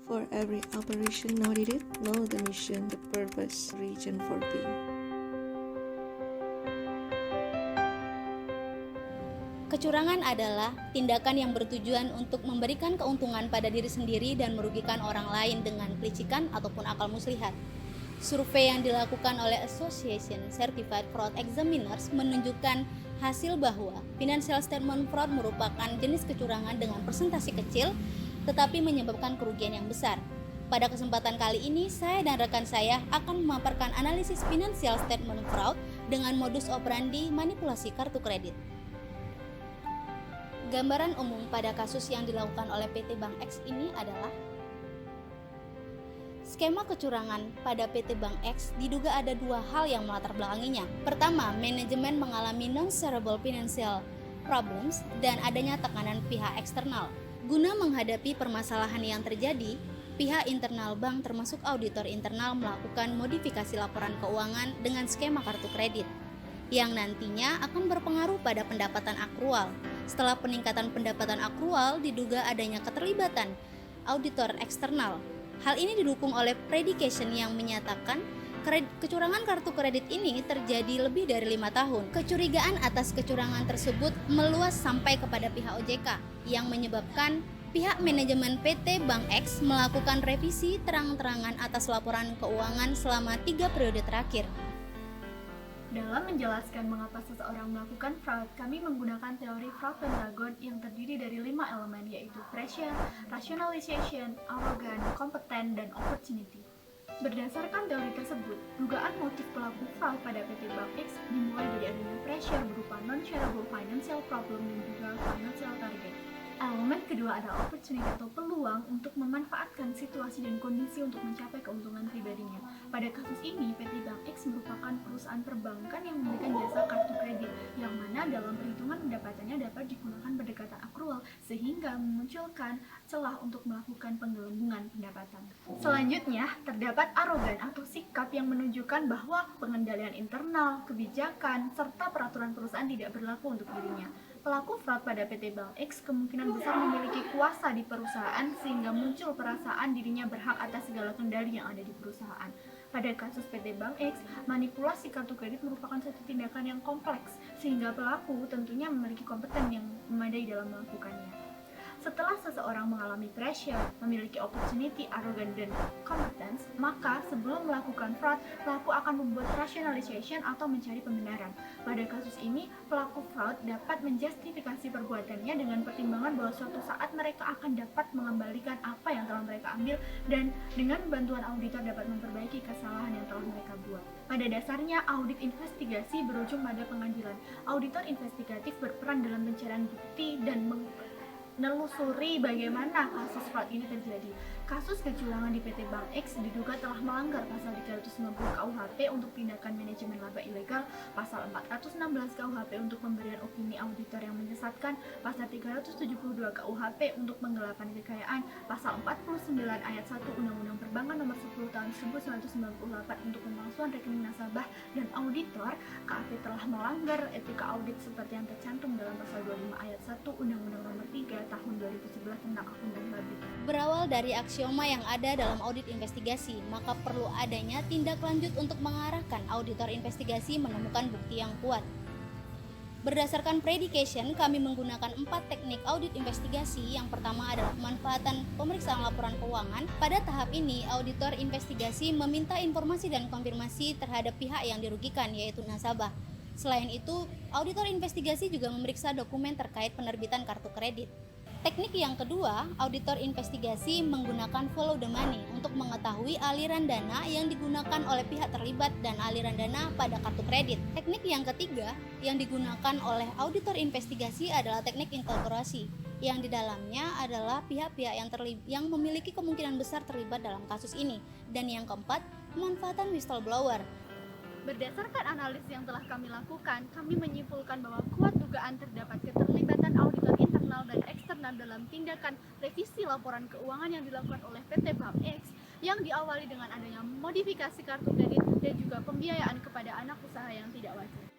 For every operation audited, know the mission, the purpose, reason for being. Kecurangan adalah tindakan yang bertujuan untuk memberikan keuntungan pada diri sendiri dan merugikan orang lain dengan kelicikan ataupun akal muslihat. Survei yang dilakukan oleh Association Certified Fraud Examiners menunjukkan hasil bahwa financial statement fraud merupakan jenis kecurangan dengan persentase kecil tetapi menyebabkan kerugian yang besar. Pada kesempatan kali ini, saya dan rekan saya akan memaparkan analisis financial statement fraud dengan modus operandi manipulasi kartu kredit. Gambaran umum pada kasus yang dilakukan oleh PT Bank X ini adalah skema kecurangan pada PT Bank X diduga ada dua hal yang melatar belakanginya. Pertama, manajemen mengalami non-shareable financial problems dan adanya tekanan pihak eksternal. Guna menghadapi permasalahan yang terjadi, pihak internal bank termasuk auditor internal melakukan modifikasi laporan keuangan dengan skema kartu kredit yang nantinya akan berpengaruh pada pendapatan akrual. Setelah peningkatan pendapatan akrual, diduga adanya keterlibatan auditor eksternal. Hal ini didukung oleh predication yang menyatakan kecurangan kartu kredit ini terjadi lebih dari 5 tahun. Kecurigaan atas kecurangan tersebut meluas sampai kepada pihak OJK yang menyebabkan pihak manajemen PT Bank X melakukan revisi terang-terangan atas laporan keuangan selama 3 periode terakhir. Dalam menjelaskan mengapa seseorang melakukan fraud, kami menggunakan teori fraud pentagon yang terdiri dari 5 elemen, yaitu pressure, rationalization, arrogance, competence, dan opportunity. Berdasarkan teori tersebut, dugaan motif pelaku fraud pada PT Bank X dimulai dari adanya pressure berupa non-shareable financial problem dan juga financial target. Elemen kedua adalah opportunity atau peluang untuk memanfaatkan situasi dan kondisi untuk mencapai keuntungan pribadinya. Pada kasus ini, PT Bank X merupakan perusahaan perbankan yang memberikan jasa kartu kredit, yang mana dalam perhitungan pendapatannya dapat digunakan pendekatan akrual, sehingga memunculkan celah untuk melakukan penggelembungan pendapatan. Selanjutnya, terdapat arogan atau sikap yang menunjukkan bahwa pengendalian internal, kebijakan, serta peraturan perusahaan tidak berlaku untuk dirinya. Pelaku fraud pada PT Bank X kemungkinan besar memiliki kuasa di perusahaan sehingga muncul perasaan dirinya berhak atas segala kendali yang ada di perusahaan. Pada kasus PT Bank X, manipulasi kartu kredit merupakan suatu tindakan yang kompleks sehingga pelaku tentunya memiliki kompeten yang memadai dalam melakukannya. Setelah seseorang mengalami pressure, memiliki opportunity, arrogance, dan competence, maka sebelum melakukan fraud, pelaku akan membuat rationalization atau mencari pembenaran. Pada kasus ini, pelaku fraud dapat menjustifikasi perbuatannya dengan pertimbangan bahwa suatu saat mereka akan dapat mengembalikan apa yang telah mereka ambil dan dengan bantuan auditor dapat memperbaiki kesalahan yang telah mereka buat. Pada dasarnya, audit investigasi berujung pada pengadilan. Auditor investigatif berperan dalam pencarian bukti dan menelusuri bagaimana kasus fraud ini terjadi. Kasus kecurangan di PT Bank X diduga telah melanggar pasal 390 KUHP untuk tindakan manajemen laba ilegal, pasal 416 KUHP untuk pemberian opini auditor yang menyesatkan, pasal 372 KUHP untuk penggelapan kekayaan, pasal 49 ayat 1 Undang-Undang Perbankan nomor 10 tahun 1998 untuk pemalsuan rekening nasabah dan auditor. KAP telah melanggar etika audit seperti yang tercantum dalam pasal 25 ayat 1 Undang-Undang nomor 3 tahun 2011 tentang akuntansi. Berawal dari aksioma yang ada dalam audit investigasi, maka perlu adanya tindak lanjut untuk mengarahkan auditor investigasi menemukan bukti yang kuat. Berdasarkan predication, kami menggunakan 4 teknik audit investigasi. Yang pertama adalah pemanfaatan pemeriksaan laporan keuangan. Pada tahap ini, auditor investigasi meminta informasi dan konfirmasi terhadap pihak yang dirugikan, yaitu nasabah. Selain itu, auditor investigasi juga memeriksa dokumen terkait penerbitan kartu kredit. Teknik yang kedua, auditor investigasi menggunakan follow the money untuk mengetahui aliran dana yang digunakan oleh pihak terlibat dan aliran dana pada kartu kredit. Teknik yang ketiga yang digunakan oleh auditor investigasi adalah teknik integrasi, yang di dalamnya adalah pihak-pihak yang memiliki kemungkinan besar terlibat dalam kasus ini. Dan yang keempat, pemanfaatan whistleblower. Berdasarkan analisis yang telah kami lakukan, kami menyimpulkan bahwa kuat dugaan terdapat keterlibatan auditor internal dan eksternal dalam tindakan revisi laporan keuangan yang dilakukan oleh PT Bank X yang diawali dengan adanya modifikasi kartu kredit dan juga pembiayaan kepada anak usaha yang tidak wajar.